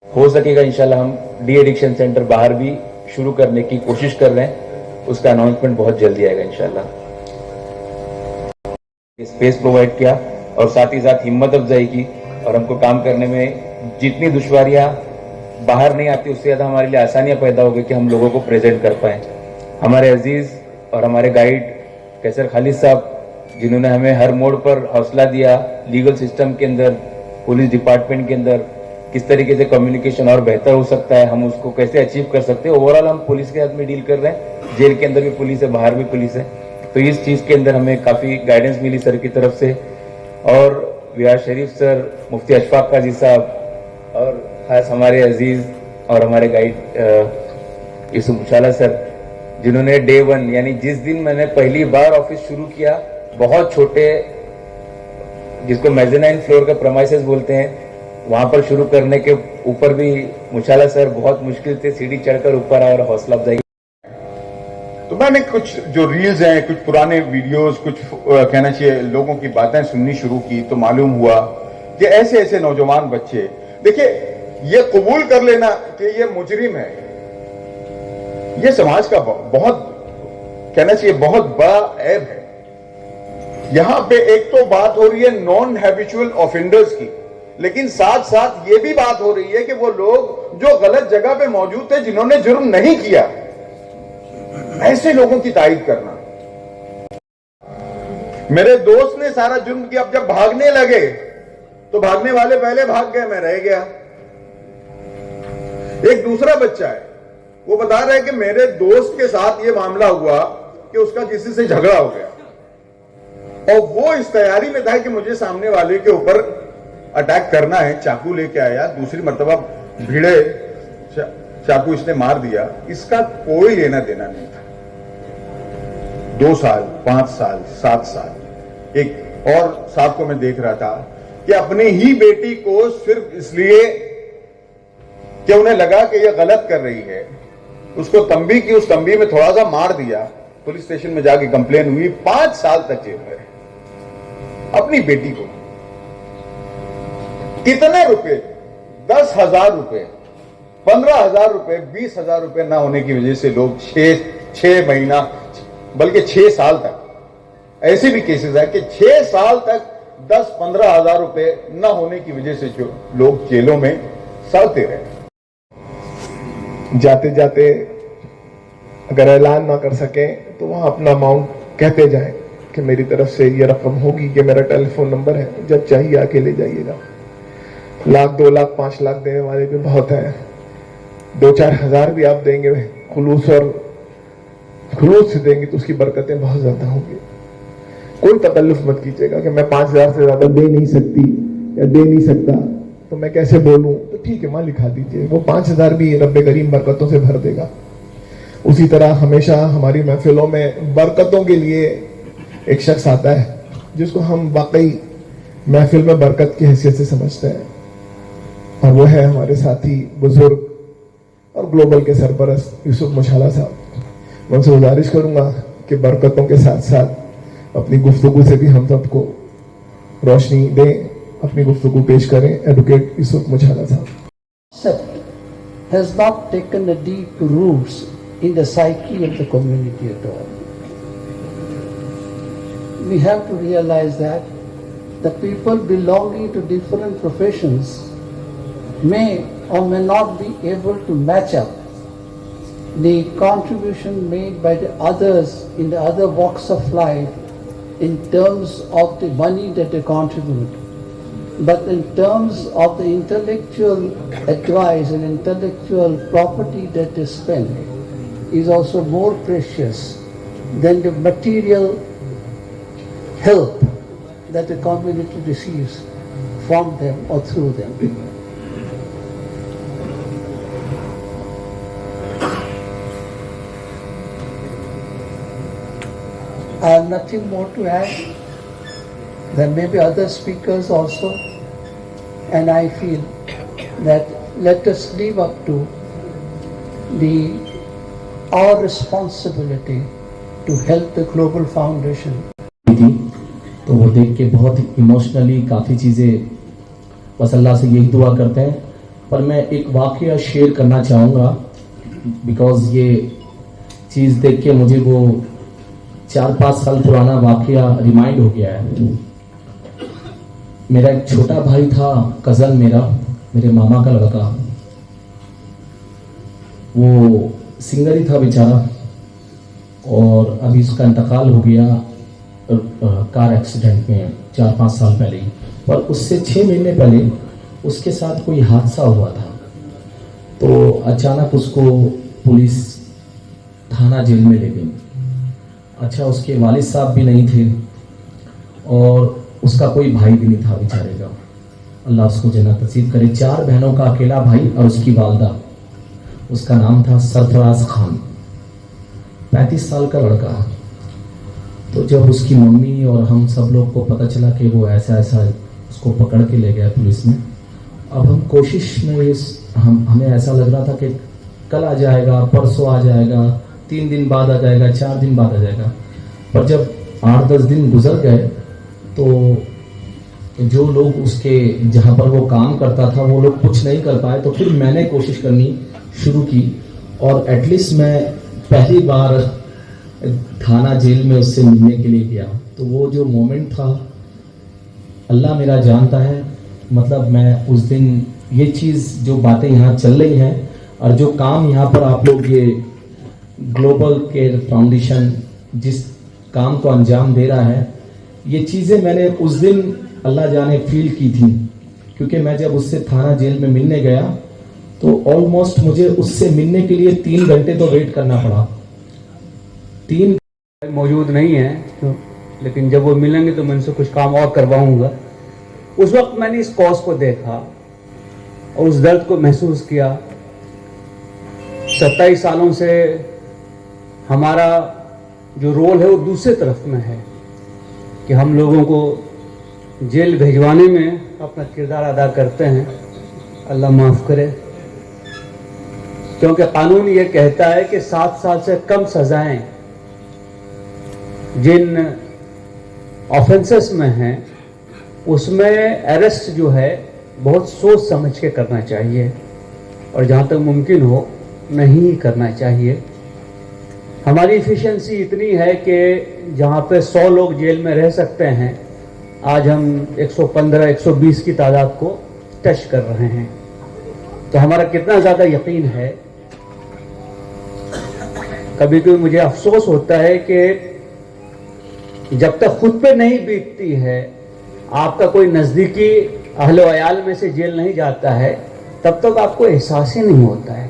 हो सकेगा इंशाल्लाह हम डी एडिक्शन सेंटर बाहर भी शुरू करने की कोशिश कर रहे हैं, उसका अनाउंसमेंट बहुत जल्दी आएगा इंशाल्लाह। स्पेस प्रोवाइड किया और साथ ही साथ हिम्मत अफजाई की, और हमको काम करने में जितनी दुश्वारियां बाहर नहीं आती उससे ज़्यादा हमारे लिए आसानियां पैदा हो गई कि हम लोगों को प्रेजेंट कर पाएँ। हमारे अजीज़ और हमारे गाइड कैसर खालिद साहब, जिन्होंने हमें हर मोड़ पर हौसला दिया, लीगल सिस्टम के अंदर, पुलिस डिपार्टमेंट के अंदर किस तरीके से कम्युनिकेशन और बेहतर हो सकता है, हम उसको कैसे अचीव कर सकते हैं। ओवरऑल हम पुलिस के साथ में डील कर रहे हैं, जेल के अंदर भी पुलिस है, बाहर भी पुलिस है, तो इस चीज़ के अंदर हमें काफ़ी गाइडेंस मिली सर की तरफ से। और विहार शरीफ सर, मुफ्ती अशफाक काजी साहब, और ख़ास हमारे अजीज़ और हमारे गाइड यूसुफ मुशाला सर, जिन्होंने डे 1 यानी जिस दिन मैंने पहली बार ऑफिस शुरू किया, बहुत छोटे, जिसको मेज़नाइन फ्लोर का प्रेमाइसेस बोलते हैं, वहां पर शुरू करने के ऊपर भी मुशाला सर बहुत मुश्किल से सीढ़ी चढ़कर ऊपर आए और हौसला अफजाई। तो मैंने कुछ जो रील्स हैं, कुछ पुराने वीडियोस, कुछ कहना चाहिए लोगों की बातें सुननी शुरू की, तो मालूम हुआ कि ऐसे ऐसे नौजवान बच्चे, देखिए ये कबूल कर लेना कि ये मुजरिम है, ये समाज का बहुत कहना चाहिए बहुत बड़ा ऐब है। यहां पे एक तो बात हो रही है नॉन हैबिचुअल ऑफेंडर्स की, लेकिन साथ साथ ये भी बात हो रही है कि वो लोग जो गलत जगह पे मौजूद थे, जिन्होंने जुर्म नहीं किया, ऐसे लोगों की तारीफ करना। मेरे दोस्त ने सारा जुर्म किया, अब जब भागने लगे तो भागने वाले पहले भाग गए, मैं रह गया। एक दूसरा बच्चा है, वो बता रहा है कि मेरे दोस्त के साथ ये मामला हुआ कि उसका किसी से झगड़ा हो गया, और वो इस तैयारी में था कि मुझे सामने वाले के ऊपर अटैक करना है, चाकू लेके आया, दूसरी मर्तबा भिड़े, चाकू इसने मार दिया, इसका कोई लेना देना नहीं था। 2 साल, 5 साल, 7 साल। एक और साहब को मैं देख रहा था कि अपनी ही बेटी को सिर्फ इसलिए कि उन्हें लगा कि यह गलत कर रही है, उसको तंबी की, उस तंबी में थोड़ा सा मार दिया, पुलिस स्टेशन में जाके कंप्लेन हुई, 5 साल तक जेल में। अपनी बेटी को कितने रुपए, 10,000 रुपए, 15,000 रुपए, 20,000 रुपए ना होने की वजह से लोग 6 महीना बल्कि 6 साल तक, ऐसे भी केसेस है कि 6 साल तक 10-15,000 रुपए ना होने की वजह से जो लोग जेलों में सड़ते रहे। जाते जाते अगर ऐलान ना कर सके तो वहां अपना अमाउंट कहते जाएं कि मेरी तरफ से ये रकम होगी, ये मेरा टेलीफोन नंबर है, जब चाहिए आके ले जाइएगा। 1 लाख, 2 लाख, 5 लाख देने वाले भी बहुत हैं, 2-4 हजार भी आप देंगे खुलूस से देंगे तो उसकी बरकतें बहुत ज्यादा होंगी। कोई तकल्लुफ मत कीजिएगा कि मैं 5,000 से ज्यादा दे नहीं सकती या दे नहीं सकता, तो मैं कैसे बोलूं, तो ठीक है मां लिखा दीजिए, वो 5,000 भी रब्बे करीम बरकतों से भर देगा। उसी तरह हमेशा हमारी महफिलों में बरकतों के लिए एक शख्स आता है जिसको हम वाकई महफिल में बरकत की हैसियत से समझते हैं, और वो है हमारे साथी बुजुर्ग और ग्लोबल के सरपरस्त यूसुफ मुशाला साहब। मैं उनसे गुजारिश करूंगा कि बरकतों के साथ साथ अपनी गुफ्तगू से भी हम सबको रोशनी दें, अपनी गुफ्तगू पेश करें। एडवोकेट यूसुफ मुशाला साहब has not taken a deep roots in the psyche of the community at all. We have to realize that the people belonging to different professions may or may not be able to match up the contribution made by the others in the other walks of life in terms of the money that they contribute. But in terms of the intellectual advice and intellectual property that they spend is also more precious than the material help that the community receives from them or through them. I have nothing more to add. There may be other speakers also, and I feel that let us live up to our responsibility to help the Global Foundation. तो वो देख के बहुत emotionally काफ़ी चीज़ें, बस अल्लाह से यही दुआ करते हैं پر میں ایک واقعہ شیئر کرنا چاہوں گا بیکاز یہ چیز دیکھ کے مجھے وہ 4-5 سال پرانا واقعہ ریمائنڈ ہو گیا ہے. میرا ایک چھوٹا بھائی تھا, کزن میرے ماما کا لڑکا. وہ سنگر ہی تھا بیچارہ, اور ابھی اس کا انتقال ہو گیا کار ایکسیڈنٹ میں 4-5 سال پہلے ہی. پر اس سے 6 مہینے پہلے اس کے ساتھ کوئی حادثہ ہوا تھا. تو اچانک اس کو پولیس تھانہ جیل میں لے گئی. اچھا, اس کے والد صاحب بھی نہیں تھے اور اس کا کوئی بھائی بھی نہیں تھا بیچارے کا. اللہ اس کو جنت نصیب کرے. 4 بہنوں کا اکیلا بھائی اور اس کی والدہ. اس کا نام تھا سرفراز خان, 35 سال کا لڑکا. تو جب اس کی ممی اور ہم سب لوگ کو پتہ چلا کہ وہ ایسا اس کو پکڑ کے لے گیا پولیس میں, اب ہم کوشش میں ہمیں ایسا لگ رہا تھا کہ کل آ جائے گا, پرسوں آ جائے گا, 3 دن بعد آ جائے گا, 4 دن بعد آ جائے گا. پر جب 8-10 دن گزر گئے تو جو لوگ اس کے جہاں پر وہ کام کرتا تھا وہ لوگ کچھ نہیں کر پائے. تو پھر میں نے کوشش کرنی شروع کی اور ایٹ لیسٹ میں پہلی بار تھانہ جیل میں اس سے ملنے کے لیے گیا. تو وہ جو مومنٹ تھا اللہ میرا جانتا ہے. مطلب میں اس دن یہ چیز جو باتیں یہاں چل رہی ہیں اور جو کام یہاں پر آپ لوگ یہ گلوبل کیئر فاؤنڈیشن جس کام کو انجام دے رہا ہے, یہ چیزیں میں نے اس دن اللہ جانے فیل کی تھی. کیونکہ میں جب اس سے تھانہ جیل میں ملنے گیا تو آلموسٹ مجھے اس سے ملنے کے لیے 3 گھنٹے تو ویٹ کرنا پڑا. 3 موجود نہیں ہیں, لیکن جب وہ ملیں گے تو میں ان سے کچھ کام اور کرواؤں گا. اس وقت میں نے اس کاز کو دیکھا اور اس درد کو محسوس کیا. 27 سالوں سے ہمارا جو رول ہے وہ دوسرے طرف میں ہے کہ ہم لوگوں کو جیل بھیجوانے میں اپنا کردار ادا کرتے ہیں. اللہ معاف کرے, کیونکہ قانون یہ کہتا ہے کہ 7 سال سے کم سزائیں جن آفینسز میں ہیں اس میں اریسٹ جو ہے بہت سوچ سمجھ کے کرنا چاہیے اور جہاں تک ممکن ہو نہیں کرنا چاہیے. ہماری ایفیشنسی اتنی ہے کہ جہاں پہ 100 لوگ جیل میں رہ سکتے ہیں آج ہم 115-120 کی تعداد کو ٹچ کر رہے ہیں. تو ہمارا کتنا زیادہ یقین ہے. کبھی کبھی مجھے افسوس ہوتا ہے کہ جب تک خود پہ نہیں بیتتی ہے, آپ کا کوئی نزدیکی اہل و عیال میں سے جیل نہیں جاتا ہے, تب تک آپ کو احساس ہی نہیں ہوتا ہے.